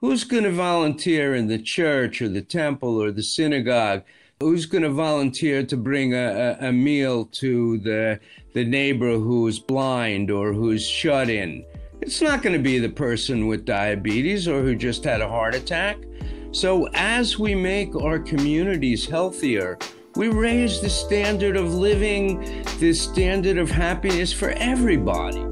Who's going to volunteer in the church or the temple or the synagogue? Who's going to volunteer to bring a meal to the neighbor who's blind or who's shut in? It's not going to be the person with diabetes or who just had a heart attack. So as we make our communities healthier, we raise the standard of living, the standard of happiness for everybody.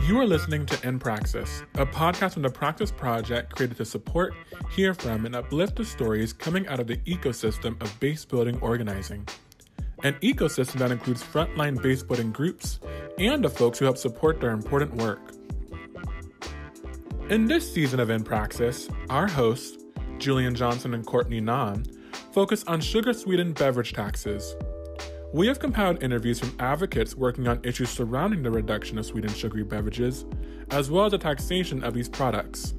You are listening to In Praxis, a podcast from the Praxis Project created to support, hear from, and uplift the stories coming out of the ecosystem of base building organizing. An ecosystem that includes frontline base building groups and the folks who help support their important work. In this season of In Praxis, our hosts, Julian Johnson and Courtney Nam, focus on sugar-sweetened beverage taxes. We have compiled interviews from advocates working on issues surrounding the reduction of sweetened sugary beverages, as well as the taxation of these products.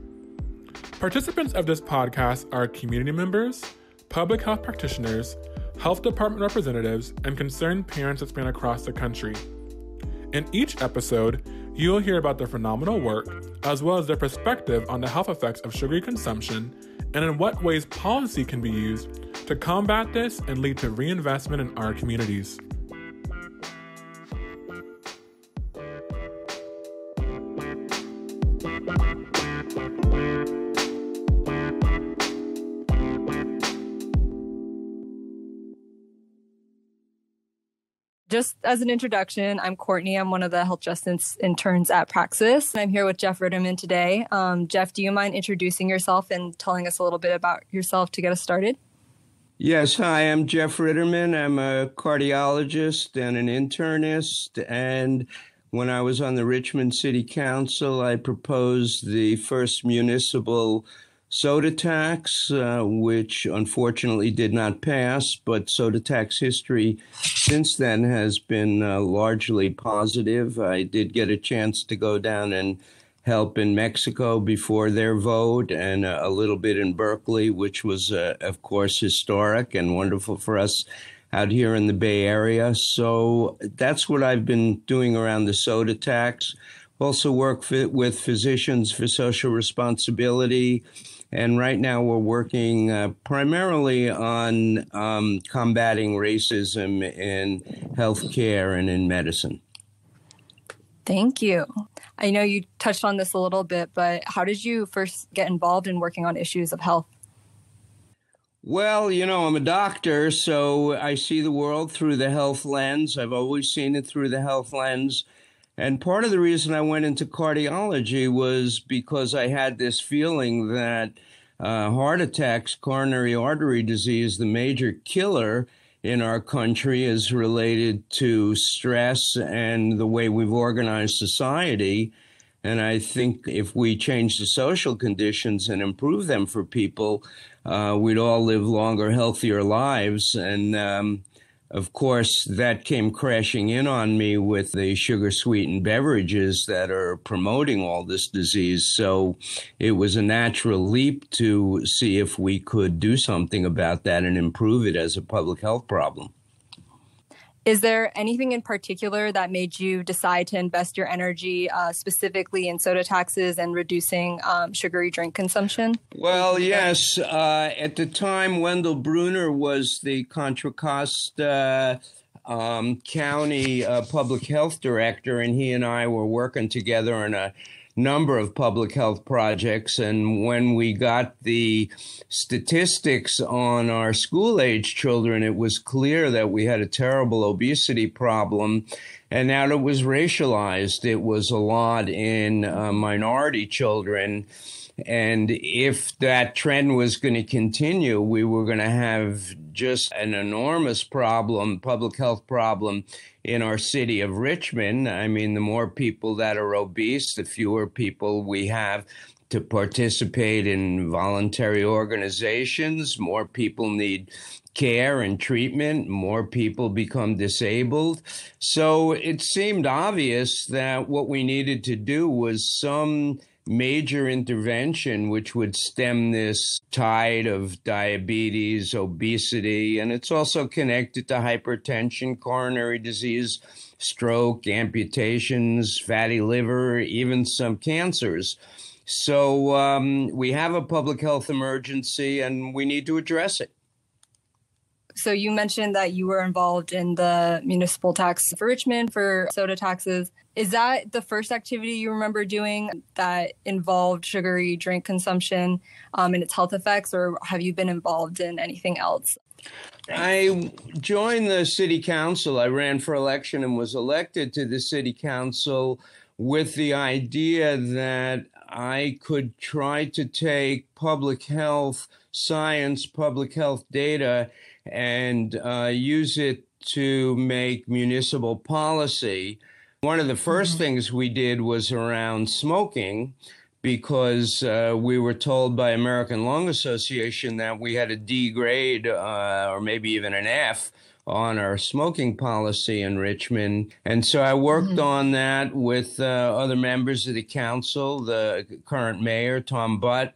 Participants of this podcast are community members, public health practitioners, health department representatives, and concerned parents that span across the country. In each episode, you will hear about their phenomenal work, as well as their perspective on the health effects of sugary consumption, and in what ways policy can be used to combat this and lead to reinvestment in our communities. Just as an introduction, I'm Courtney. I'm one of the health justice interns at Praxis. I'm here with Jeff Ritterman today. Jeff, do you mind introducing yourself and telling us a little bit about yourself to get us started? Yes, hi, I'm Jeff Ritterman. I'm a cardiologist and an internist. And when I was on the Richmond City Council, I proposed the first municipal soda tax, which unfortunately did not pass. But soda tax history since then has been largely positive. I did get a chance to go down and help in Mexico before their vote, and a little bit in Berkeley, which was, of course, historic and wonderful for us out here in the Bay Area. So that's what I've been doing around the soda tax. Also work with Physicians for Social Responsibility. And right now we're working primarily on combating racism in healthcare and in medicine. Thank you. I know you touched on this a little bit, but how did you first get involved in working on issues of health? Well, I'm a doctor, so I see the world through the health lens. I've always seen it through the health lens. And part of the reason I went into cardiology was because I had this feeling that heart attacks, coronary artery disease, the major killer in our country, is related to stress and the way we've organized society. And I think if we change the social conditions and improve them for people, we'd all live longer, healthier lives. And of course, that came crashing in on me with the sugar-sweetened beverages that are promoting all this disease. So it was a natural leap to see if we could do something about that and improve it as a public health problem. Is there anything in particular that made you decide to invest your energy specifically in soda taxes and reducing sugary drink consumption? Well, yes. At the time, Wendell Bruner was the Contra Costa County public health director, and he and I were working together on a number of public health projects. And when we got the statistics on our school-age children, it was clear that we had a terrible obesity problem. And now it was racialized. It was a lot in minority children. And if that trend was going to continue, we were going to have just an enormous problem, public health problem in our city of Richmond. I mean, the more people that are obese, the fewer people we have to participate in voluntary organizations. More people need care and treatment. More people become disabled. So it seemed obvious that what we needed to do was some major intervention which would stem this tide of diabetes, obesity, and it's also connected to hypertension, coronary disease, stroke, amputations, fatty liver, even some cancers. So we have a public health emergency and we need to address it. So you mentioned that you were involved in the municipal tax for Richmond for soda taxes. Is that the first activity you remember doing that involved sugary drink consumption and its health effects, or have you been involved in anything else? I joined the city council. I ran for election and was elected to the city council with the idea that I could try to take public health science, public health data, and use it to make municipal policy. One of the first things we did was around smoking, because we were told by American Lung Association that we had a D grade or maybe even an F on our smoking policy in Richmond. And so I worked on that with other members of the council, the current mayor, Tom Butt.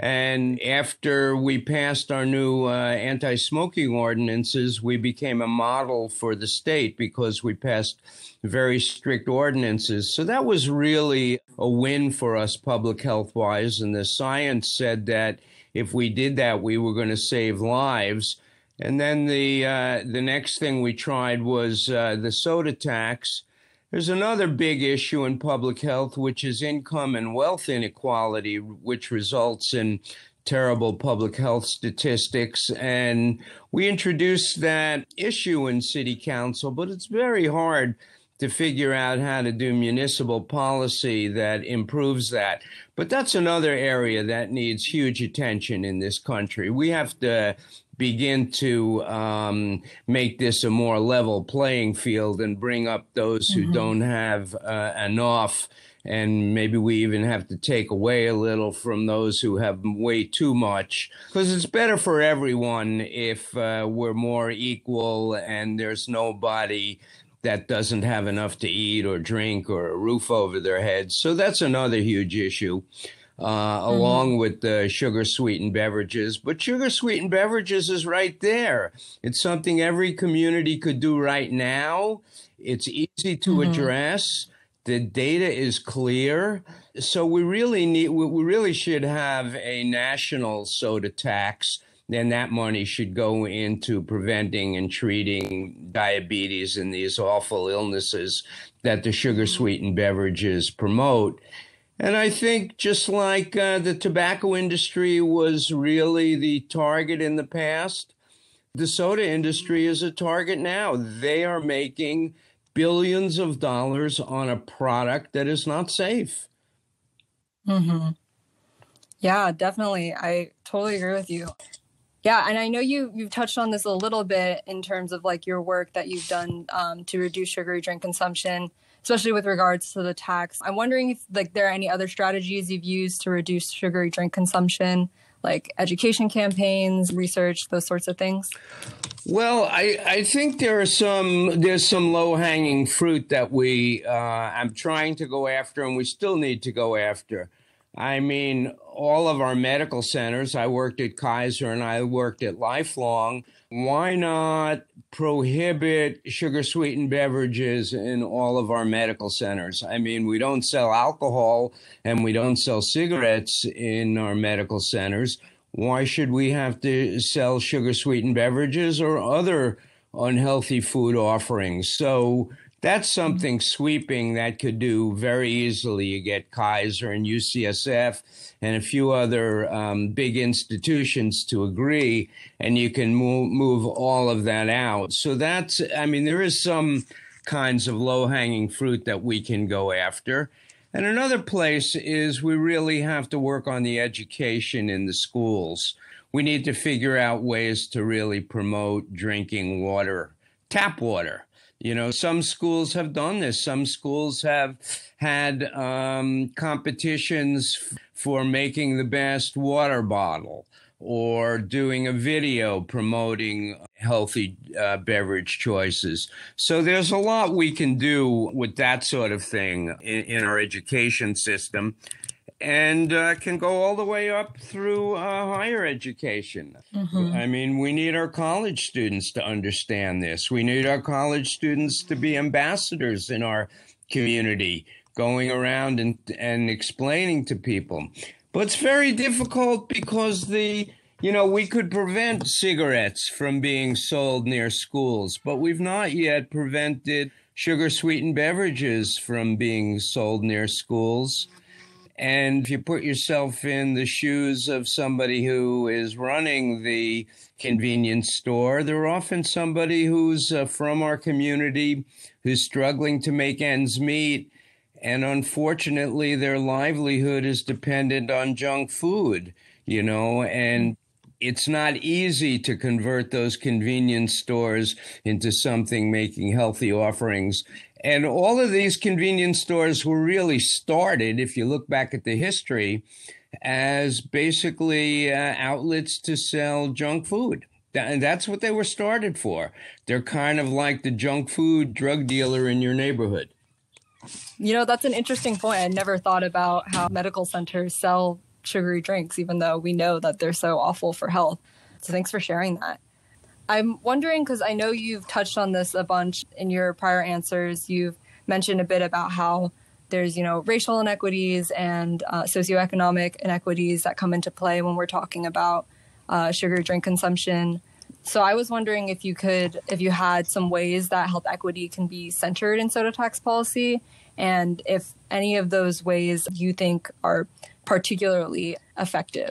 And after we passed our new anti-smoking ordinances, we became a model for the state because we passed very strict ordinances. So that was really a win for us public health-wise. And the science said that if we did that, we were going to save lives. And then the next thing we tried was the soda tax. There's another big issue in public health, which is income and wealth inequality, which results in terrible public health statistics. And we introduced that issue in city council, but it's very hard to figure out how to do municipal policy that improves that. But that's another area that needs huge attention in this country. We have to begin to make this a more level playing field and bring up those who don't have enough. And maybe we even have to take away a little from those who have way too much, because it's better for everyone if we're more equal and there's nobody that doesn't have enough to eat or drink or a roof over their heads. So that's another huge issue. Along with the sugar-sweetened beverages. But sugar-sweetened beverages is right there. It's something every community could do right now. It's easy to address. The data is clear. So we really should have a national soda tax. Then that money should go into preventing and treating diabetes and these awful illnesses that the sugar-sweetened beverages promote. And I think just like the tobacco industry was really the target in the past, the soda industry is a target now. They are making billions of dollars on a product that is not safe. Yeah, definitely. I totally agree with you. Yeah, and I know you've touched on this a little bit in terms of like your work that you've done to reduce sugary drink consumption, especially with regards to the tax. I'm wondering if like there are any other strategies you've used to reduce sugary drink consumption, like education campaigns, research, those sorts of things. Well, I think there's some low-hanging fruit that I'm trying to go after, and we still need to go after. I mean, all of our medical centers, I worked at Kaiser and I worked at Lifelong. Why not prohibit sugar-sweetened beverages in all of our medical centers? I mean, we don't sell alcohol and we don't sell cigarettes in our medical centers. Why should we have to sell sugar-sweetened beverages or other unhealthy food offerings? So that's something sweeping that could do very easily. You get Kaiser and UCSF and a few other big institutions to agree, and you can move all of that out. So there is some kinds of low-hanging fruit that we can go after. And another place is we really have to work on the education in the schools. We need to figure out ways to really promote drinking water, tap water. You know, some schools have done this. Some schools have had competitions for making the best water bottle or doing a video promoting healthy beverage choices. So there's a lot we can do with that sort of thing in our education system. and can go all the way up through higher education. I mean, we need our college students to understand this. We need our college students to be ambassadors in our community, going around and explaining to people. But it's very difficult because we could prevent cigarettes from being sold near schools, but we've not yet prevented sugar-sweetened beverages from being sold near schools. And if you put yourself in the shoes of somebody who is running the convenience store, they're often somebody who's from our community, who's struggling to make ends meet. And unfortunately, their livelihood is dependent on junk food, and it's not easy to convert those convenience stores into something making healthy offerings. And all of these convenience stores were really started, if you look back at the history, as basically outlets to sell junk food. And that's what they were started for. They're kind of like the junk food drug dealer in your neighborhood. That's an interesting point. I never thought about how medical centers sell sugary drinks, even though we know that they're so awful for health. So thanks for sharing that. I'm wondering, because I know you've touched on this a bunch in your prior answers, you've mentioned a bit about how there's, racial inequities and socioeconomic inequities that come into play when we're talking about sugar drink consumption. So I was wondering if you had some ways that health equity can be centered in soda tax policy, and if any of those ways you think are particularly effective.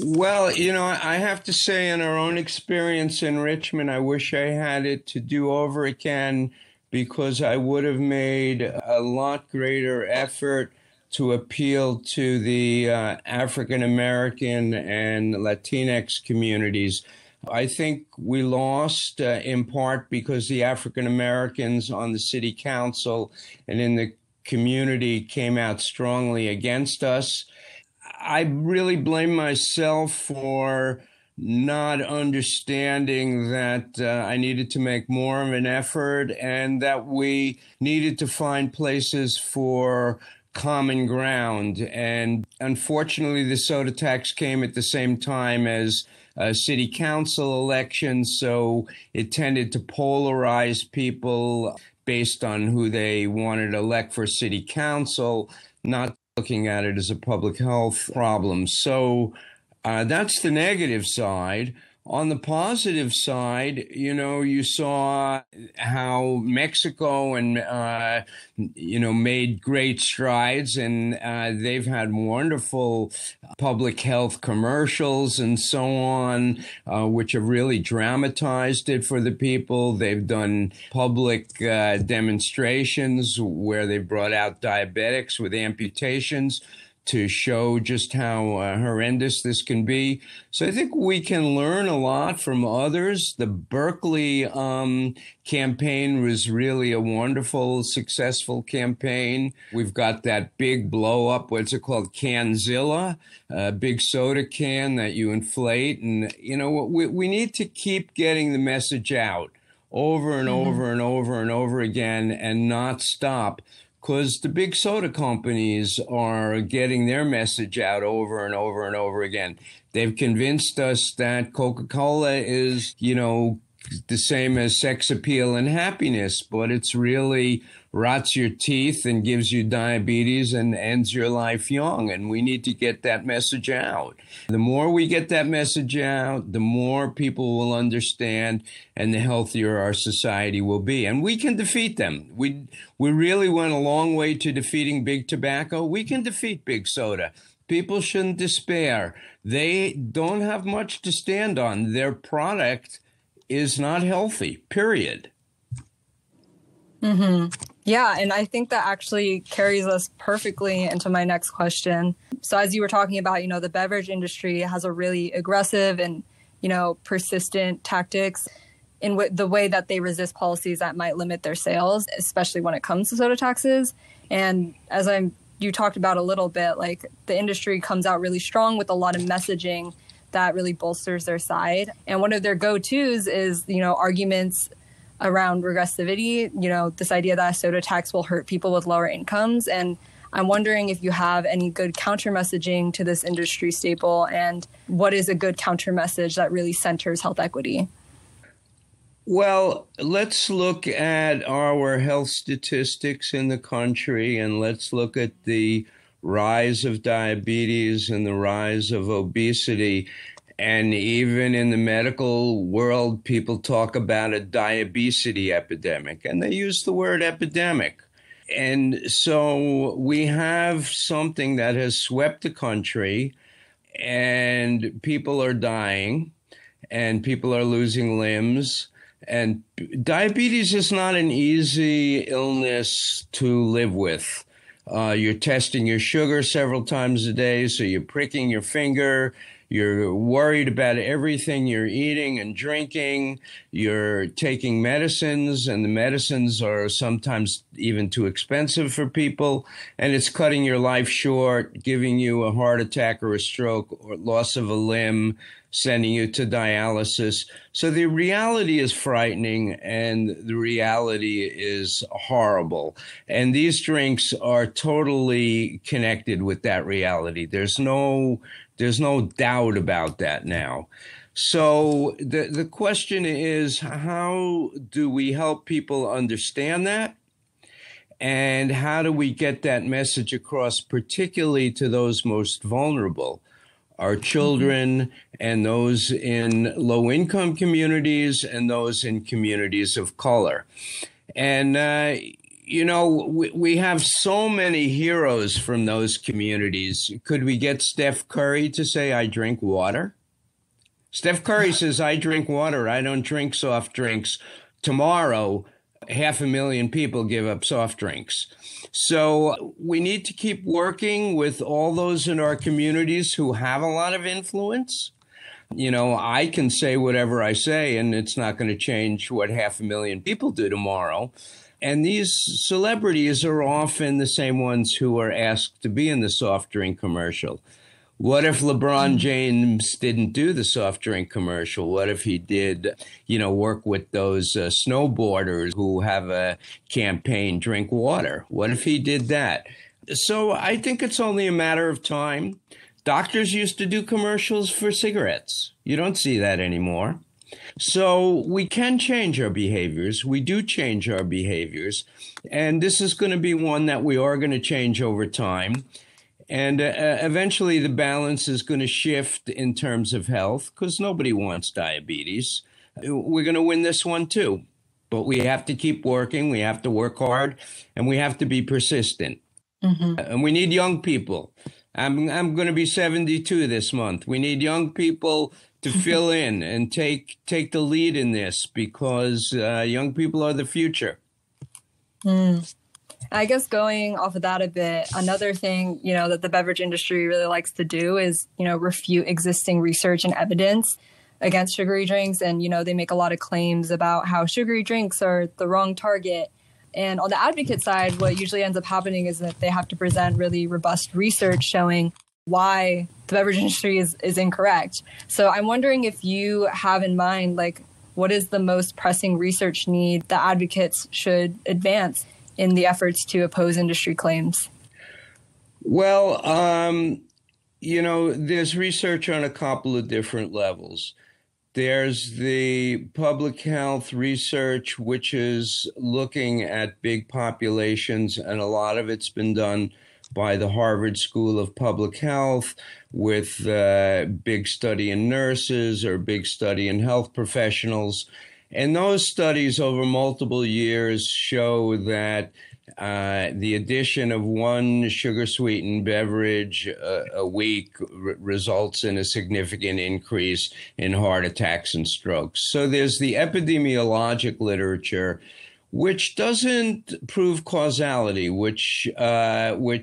Well, I have to say, in our own experience in Richmond, I wish I had it to do over again, because I would have made a lot greater effort to appeal to the African American and Latinx communities. I think we lost in part because the African Americans on the city council and in the community came out strongly against us. I really blame myself for not understanding that I needed to make more of an effort, and that we needed to find places for common ground. And unfortunately, the soda tax came at the same time as city council elections, so it tended to polarize people based on who they wanted to elect for city council, not looking at it as a public health problem. So that's the negative side. On the positive side, you saw how Mexico and, made great strides, and they've had wonderful public health commercials and so on, which have really dramatized it for the people. They've done public demonstrations where they've brought out diabetics with amputations to show just how horrendous this can be. So I think we can learn a lot from others. The Berkeley campaign was really a wonderful, successful campaign. We've got that big blow up, what's it called, Canzilla, a big soda can that you inflate. And, we need to keep getting the message out over and over and over and over again and not stop. Because the big soda companies are getting their message out over and over and over again. They've convinced us that Coca-Cola is, the same as sex appeal and happiness, but it's really rots your teeth and gives you diabetes and ends your life young. And we need to get that message out. The more we get that message out, the more people will understand and the healthier our society will be. And we can defeat them. We really went a long way to defeating big tobacco. We can defeat big soda. People shouldn't despair. They don't have much to stand on. Their product is not healthy, period. Yeah, and I think that actually carries us perfectly into my next question. So as you were talking about, the beverage industry has a really aggressive and, persistent tactics in the way that they resist policies that might limit their sales, especially when it comes to soda taxes. And as you talked about a little bit, like the industry comes out really strong with a lot of messaging that really bolsters their side. And one of their go-tos is, arguments around regressivity, this idea that a soda tax will hurt people with lower incomes. And I'm wondering if you have any good counter messaging to this industry staple, and what is a good counter message that really centers health equity? Well, let's look at our health statistics in the country, and let's look at the rise of diabetes and the rise of obesity. And even in the medical world, people talk about a diabesity epidemic, and they use the word epidemic. And so we have something that has swept the country, and people are dying, and people are losing limbs. And diabetes is not an easy illness to live with. You're testing your sugar several times a day, so you're pricking your finger. You're worried about everything you're eating and drinking. You're taking medicines, and the medicines are sometimes even too expensive for people. And it's cutting your life short, giving you a heart attack or a stroke or loss of a limb, sending you to dialysis. So the reality is frightening, and the reality is horrible. And these drinks are totally connected with that reality. There's no doubt about that now. So the question is, how do we help people understand that? And how do we get that message across, particularly to those most vulnerable? Our children and those in low-income communities and those in communities of color. And, we have so many heroes from those communities. Could we get Steph Curry to say, I drink water? Steph Curry says, I drink water. I don't drink soft drinks. Tomorrow, 500,000 people give up soft drinks. So we need to keep working with all those in our communities who have a lot of influence. I can say whatever I say, and it's not going to change what 500,000 people do tomorrow. And these celebrities are often the same ones who are asked to be in the soft drink commercial. What if LeBron James didn't do the soft drink commercial? What if he did, work with those snowboarders who have a campaign, Drink Water? What if he did that? So I think it's only a matter of time. Doctors used to do commercials for cigarettes. You don't see that anymore. So we can change our behaviors. We do change our behaviors. And this is going to be one that we are going to change over time. And eventually the balance is going to shift in terms of health, because nobody wants diabetes. We're going to win this one too. But we have to keep working. We have to work hard, and we have to be persistent. And we need young people. I'm going to be 72 this month. We need young people to fill in and take the lead in this, because young people are the future. I guess going off of that a bit, another thing, that the beverage industry really likes to do is, refute existing research and evidence against sugary drinks. And, they make a lot of claims about how sugary drinks are the wrong target. And on the advocate side, what usually ends up happening is that they have to present really robust research showing why the beverage industry is incorrect. So I'm wondering if you have in mind, what is the most pressing research need that advocates should advance in the efforts to oppose industry claims? Well, there's research on a couple of different levels. There's the public health research, which is looking at big populations, and a lot of it's been done by the Harvard School of Public Health with big study in nurses or big study in health professionals. And those studies over multiple years show that the addition of one sugar-sweetened beverage a week results in a significant increase in heart attacks and strokes. So there's the epidemiologic literature, which doesn't prove causality, which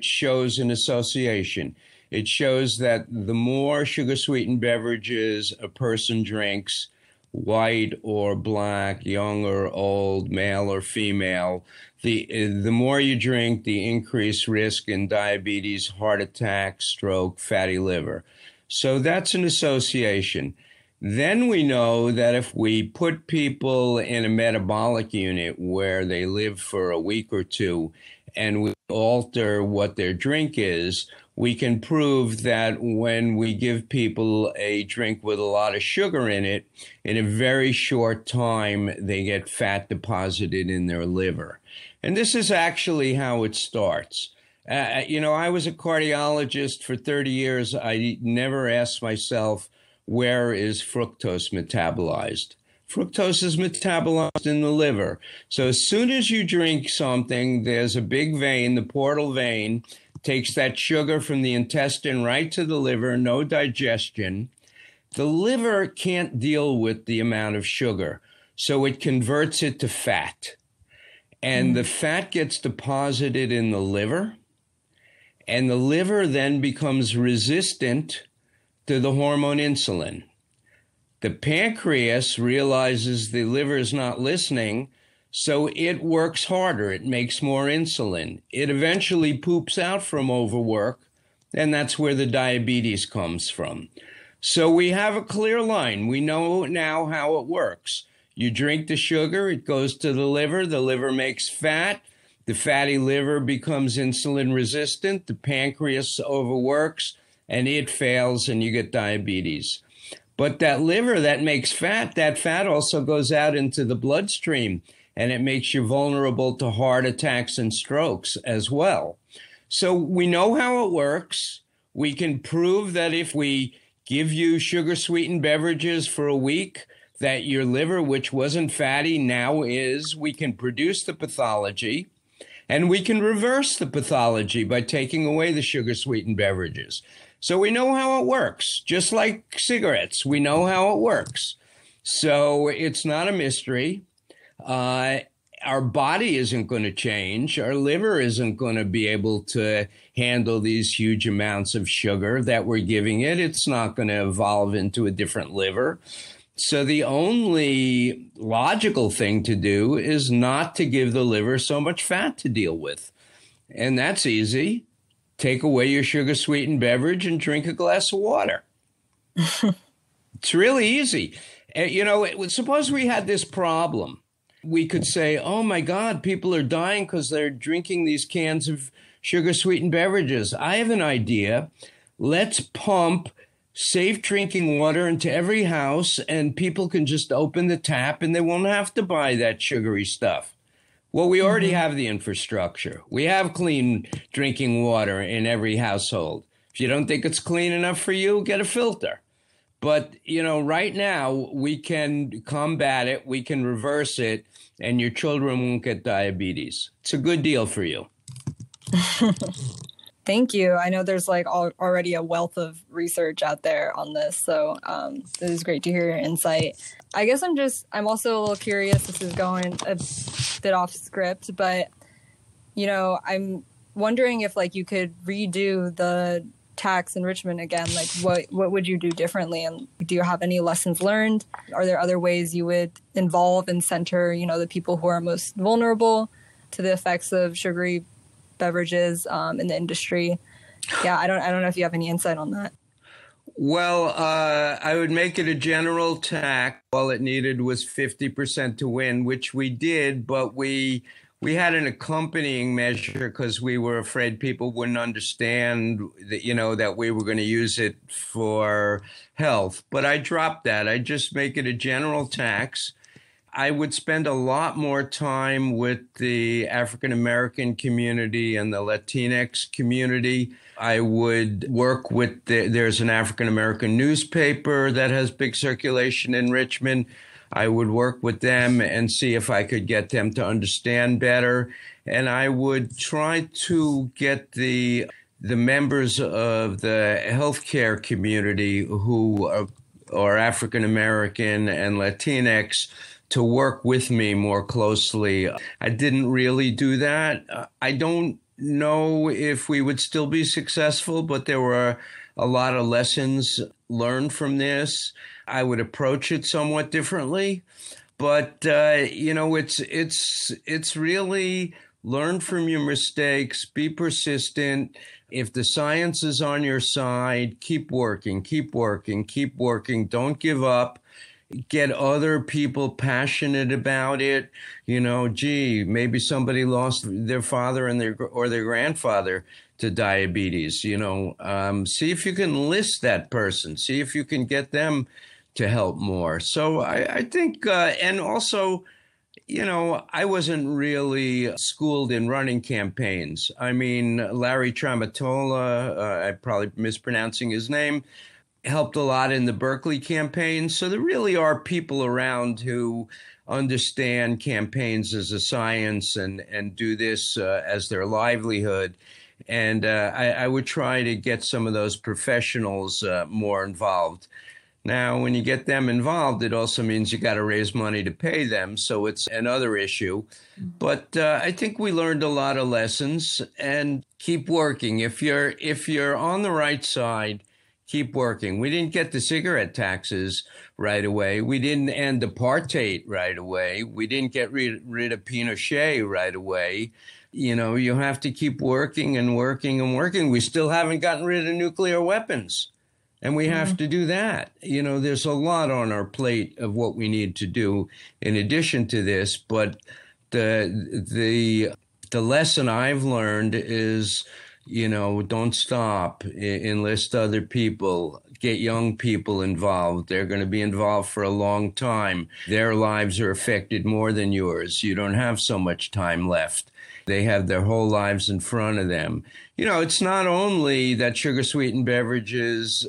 shows an association. It shows that the more sugar-sweetened beverages a person drinks, white or black, young or old, male or female, the more you drink, the increased risk in diabetes, heart attack, stroke, fatty liver. So that's an association. Then we know that if we put people in a metabolic unit where they live for a week or two and we alter what their drink is, we can prove that when we give people a drink with a lot of sugar in it, in a very short time, they get fat deposited in their liver. And this is actually how it starts. I was a cardiologist for 30 years. I never asked myself, where is fructose metabolized? Fructose is metabolized in the liver. So as soon as you drink something, there's a big vein, the portal vein, takes that sugar from the intestine right to the liver, no digestion. The liver can't deal with the amount of sugar, so it converts it to fat. And the fat gets deposited in the liver, and the liver then becomes resistant to the hormone insulin. The pancreas realizes the liver is not listening, so it works harder. It makes more insulin. It eventually poops out from overwork, and that's where the diabetes comes from. So we have a clear line. We know now how it works. You drink the sugar, it goes to the liver makes fat, the fatty liver becomes insulin resistant, the pancreas overworks, and it fails, and you get diabetes. But that liver that makes fat, that fat also goes out into the bloodstream, and it makes you vulnerable to heart attacks and strokes as well. So we know how it works. We can prove that if we give you sugar-sweetened beverages for a week, that your liver, which wasn't fatty, now is. We can produce the pathology, and we can reverse the pathology by taking away the sugar-sweetened beverages. So we know how it works, just like cigarettes. We know how it works. So it's not a mystery. Our body isn't going to change. Our liver isn't going to be able to handle these huge amounts of sugar that we're giving it. It's not going to evolve into a different liver. So the only logical thing to do is not to give the liver so much fat to deal with. And that's easy. Take away your sugar-sweetened beverage and drink a glass of water. It's really easy. Suppose we had this problem. We could say, oh, my God, people are dying because they're drinking these cans of sugar-sweetened beverages. I have an idea. Let's pump safe drinking water into every house, and people can just open the tap and they won't have to buy that sugary stuff. Well, we already have the infrastructure. We have clean drinking water in every household. If you don't think it's clean enough for you, get a filter. But, right now we can combat it, we can reverse it, and your children won't get diabetes. It's a good deal for you. Thank you. I know there's already a wealth of research out there on this. So it is great to hear your insight. I guess I'm also a little curious. This is going a bit off script, but, I'm wondering if you could redo the tax in Richmond again. What would you do differently? And do you have any lessons learned? Are there other ways you would involve and center, the people who are most vulnerable to the effects of sugary beverages in the industry? Yeah, I don't know if you have any insight on that. Well, I would make it a general tax. All it needed was 50% to win, which we did, but we had an accompanying measure because we were afraid people wouldn't understand that, that we were going to use it for health. But I dropped that. I just make it a general tax. I would spend a lot more time with the African-American community and the Latinx community. I would work with, there's an African-American newspaper that has big circulation in Richmond. I would work with them and see if I could get them to understand better. And I would try to get the members of the healthcare community who are African-American and Latinx to work with me more closely. I didn't really do that. I don't know if we would still be successful, but there were a lot of lessons learned from this. I would approach it somewhat differently, but it's really learn from your mistakes, be persistent, If the science is on your side, keep working, keep working, keep working. Don't give up. Get other people passionate about it. Gee, maybe somebody lost their father and their grandfather to diabetes. See if you can list that person. See if you can get them to help more. So I think, and also, I wasn't really schooled in running campaigns. I mean, Larry Tramotola, I'm probably mispronouncing his name, helped a lot in the Berkeley campaign. So there really are people around who understand campaigns as a science and do this as their livelihood. And I would try to get some of those professionals more involved. Now, when you get them involved, it also means you got to raise money to pay them. So it's another issue. But I think we learned a lot of lessons, and keep working. If you're on the right side, keep working. We didn't get the cigarette taxes right away. We didn't end apartheid right away. We didn't get rid of Pinochet right away. You have to keep working and working and working. We still haven't gotten rid of nuclear weapons, and we have to do that. There's a lot on our plate of what we need to do in addition to this, but the lesson I've learned is, don't stop, enlist other people, get young people involved. They're going to be involved for a long time. Their lives are affected more than yours. You don't have so much time left. They have their whole lives in front of them. It's not only that sugar-sweetened beverages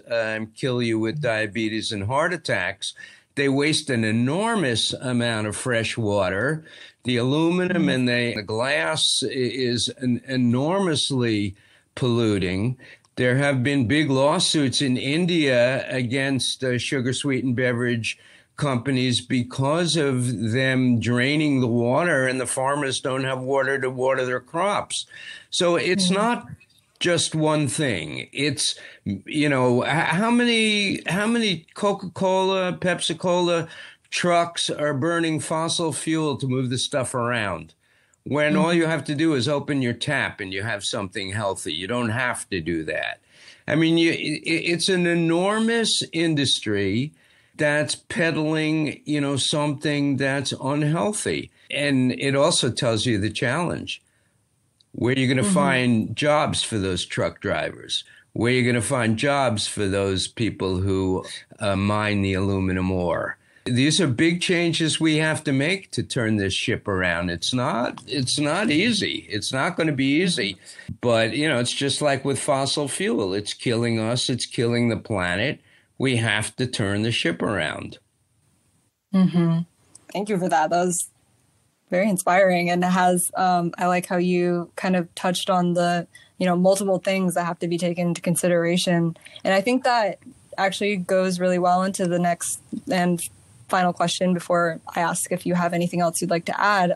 kill you with diabetes and heart attacks. They waste an enormous amount of fresh water. The aluminum and the glass is enormously polluting. There have been big lawsuits in India against sugar-sweetened beverage companies because of them draining the water, and the farmers don't have water to water their crops. So it's not just one thing. It's, how many Coca-Cola, Pepsi-Cola trucks are burning fossil fuel to move the stuff around, when all you have to do is open your tap and you have something healthy. You don't have to do that. I mean, it's an enormous industry that's peddling, something that's unhealthy. And it also tells you the challenge. Where are you going to find jobs for those truck drivers? Where are you going to find jobs for those people who mine the aluminum ore? These are big changes we have to make to turn this ship around. It's not easy. It's not going to be easy. But, it's just like with fossil fuel. It's killing us. It's killing the planet. We have to turn the ship around. Thank you for that. That was very inspiring. And it has, I like how you kind of touched on the, multiple things that have to be taken into consideration. And I think that actually goes really well into the next and final question before I ask if you have anything else you'd like to add.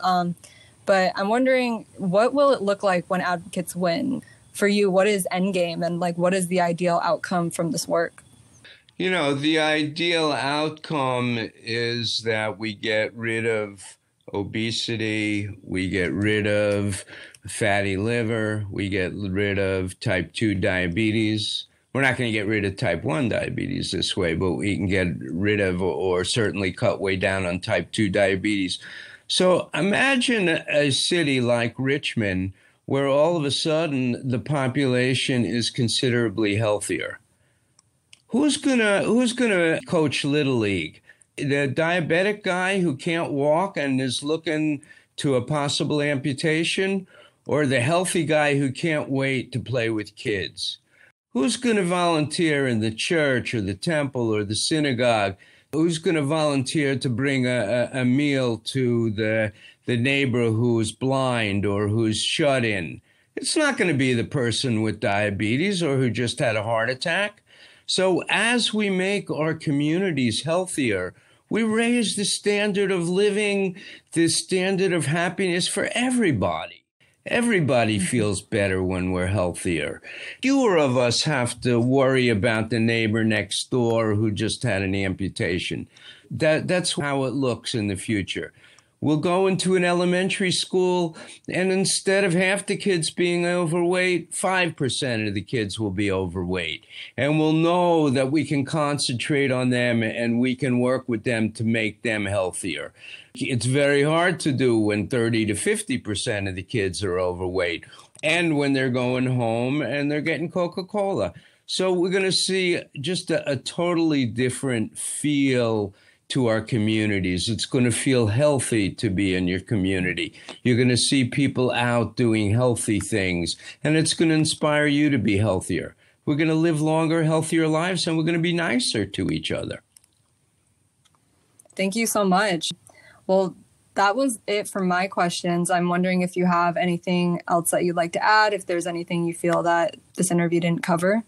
But I'm wondering, what will it look like when advocates win? For you, what is endgame, and what is the ideal outcome from this work? The ideal outcome is that we get rid of obesity, we get rid of fatty liver, we get rid of type 2 diabetes. We're not going to get rid of type 1 diabetes this way, but we can get rid of or certainly cut way down on type 2 diabetes. So imagine a city like Richmond where all of a sudden the population is considerably healthier. Who's gonna coach Little League? The diabetic guy who can't walk and is looking to a possible amputation, or the healthy guy who can't wait to play with kids? Who's going to volunteer in the church or the temple or the synagogue? Who's going to volunteer to bring a meal to the neighbor who's blind or who's shut in? It's not going to be the person with diabetes or who just had a heart attack. So as we make our communities healthier, we raise the standard of living, the standard of happiness for everybody. Everybody feels better when we're healthier. Fewer of us have to worry about the neighbor next door who just had an amputation. That's how it looks in the future. We'll go into an elementary school, and instead of half the kids being overweight, 5% of the kids will be overweight. And we'll know that we can concentrate on them and we can work with them to make them healthier. It's very hard to do when 30 to 50% of the kids are overweight and when they're going home and they're getting Coca-Cola. So we're going to see just a totally different feel to our communities. It's going to feel healthy to be in your community. You're going to see people out doing healthy things, and it's going to inspire you to be healthier. We're going to live longer, healthier lives, and we're going to be nicer to each other. Thank you so much. Well, that was it for my questions. I'm wondering if you have anything else that you'd like to add, if there's anything you feel that this interview didn't cover.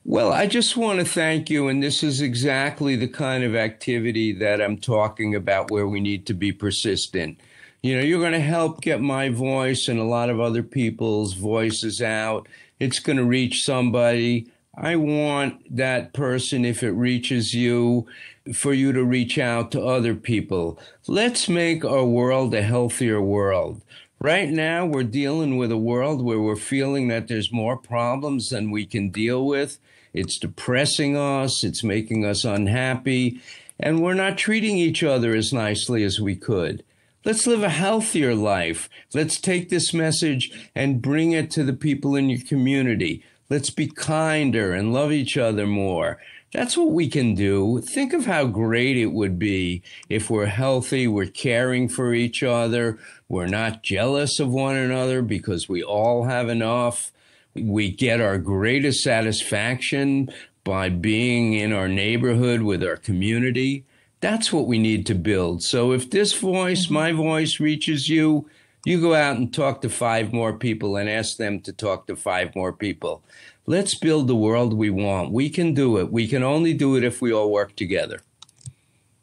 Well, I just want to thank you, and this is exactly the kind of activity that I'm talking about where we need to be persistent. You know, you're going to help get my voice and a lot of other people's voices out. It's going to reach somebody. I want that person, if it reaches you, for you to reach out to other people. Let's make our world a healthier world. Right now, we're dealing with a world where we're feeling that there's more problems than we can deal with. It's depressing us. It's making us unhappy. And we're not treating each other as nicely as we could. Let's live a healthier life. Let's take this message and bring it to the people in your community. Let's be kinder and love each other more. That's what we can do. Think of how great it would be if we're healthy, we're caring for each other, we're not jealous of one another because we all have enough. We get our greatest satisfaction by being in our neighborhood with our community. That's what we need to build. So if this voice, my voice, reaches you, you go out and talk to 5 more people and ask them to talk to 5 more people. Let's build the world we want. We can do it. We can only do it if we all work together.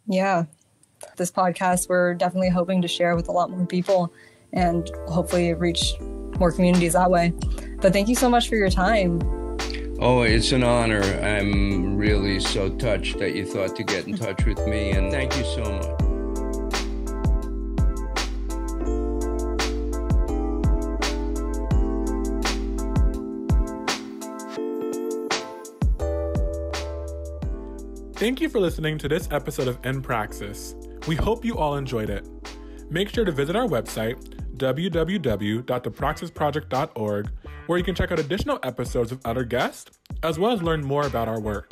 Yeah. This podcast, we're definitely hoping to share with a lot more people and hopefully reach more communities that way. But thank you so much for your time. Oh, it's an honor. I'm really so touched that you thought to get in touch with me, and thank you so much. Thank you for listening to this episode of In Praxis. We hope you all enjoyed it. Make sure to visit our website, www.thepraxisproject.org, where you can check out additional episodes of other guests, as well as learn more about our work.